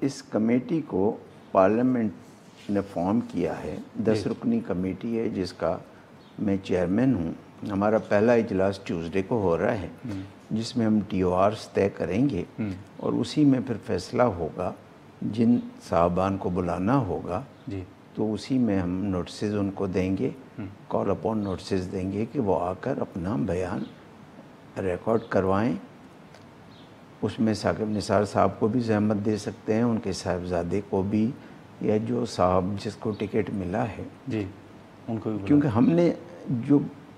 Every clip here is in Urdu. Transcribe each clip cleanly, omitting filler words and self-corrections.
اس کمیٹی کو پارلیمنٹ نے فارم کیا ہے، 10 رکنی کمیٹی ہے جس کا میں چیئرمین ہوں۔ ہمارا پہلا اجلاس ٹیوزڈے کو ہو رہا ہے جس میں ہم ٹی او آرز طے کریں گے اور اسی میں پھر فیصلہ ہوگا، جن صاحبان کو بلانا ہوگا تو اسی میں ہم نوٹسز ان کو دیں گے، کال اپون نوٹسز دیں گے کہ وہ آ کر اپنا بیان ریکارڈ کروائیں۔ اس میں ثاقب نثار صاحب کو بھی زحمت دے سکتے ہیں، ان کے صاحبزادے کو بھی، یا جو صاحب جس کو ٹکٹ ملا ہے ان کو بھی، کیونکہ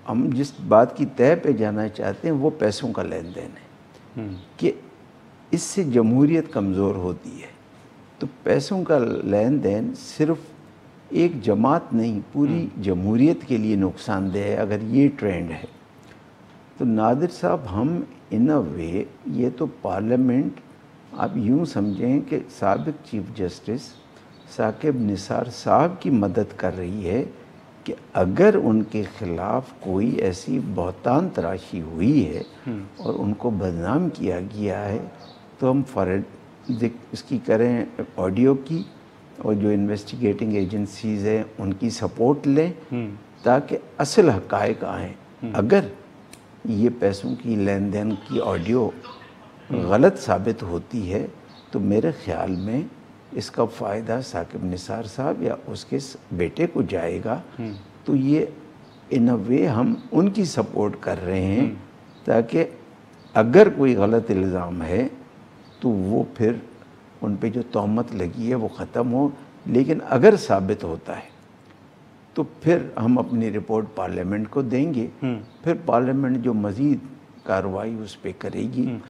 ہم جس بات کی طے پہ جانا چاہتے ہیں وہ پیسوں کا لین دین ہے کہ اس سے جمہوریت کمزور ہوتی ہے۔ تو پیسوں کا لین دین صرف ایک جماعت نہیں، پوری جمہوریت کے لیے نقصان دہ ہے اگر یہ ٹرینڈ ہے۔ تو نادر صاحب ہم ان اے وے، یہ تو پارلیمنٹ آپ یوں سمجھیں کہ سابق چیف جسٹس ثاقب نثار صاحب کی مدد کر رہی ہے کہ اگر ان کے خلاف کوئی ایسی بہتان تراشی ہوئی ہے اور ان کو بدنام کیا گیا ہے تو ہم اس کی کریں آڈیو کی، اور جو انویسٹیگیٹنگ ایجنسیز ہیں ان کی سپورٹ لیں تاکہ اصل حقائق آئیں۔ اگر یہ پیسوں کی لین دین کی آڈیو غلط ثابت ہوتی ہے تو میرے خیال میں اس کا فائدہ ثاقب نثار صاحب یا اس کے بیٹے کو جائے گا۔ تو یہ ان اے وے ہم ان کی سپورٹ کر رہے ہیں تاکہ اگر کوئی غلط الزام ہے تو وہ پھر ان پہ جو تہمت لگی ہے وہ ختم ہو، لیکن اگر ثابت ہوتا ہے تو پھر ہم اپنی رپورٹ پارلیمنٹ کو دیں گے، پھر پارلیمنٹ جو مزید کارروائی اس پہ کرے گی۔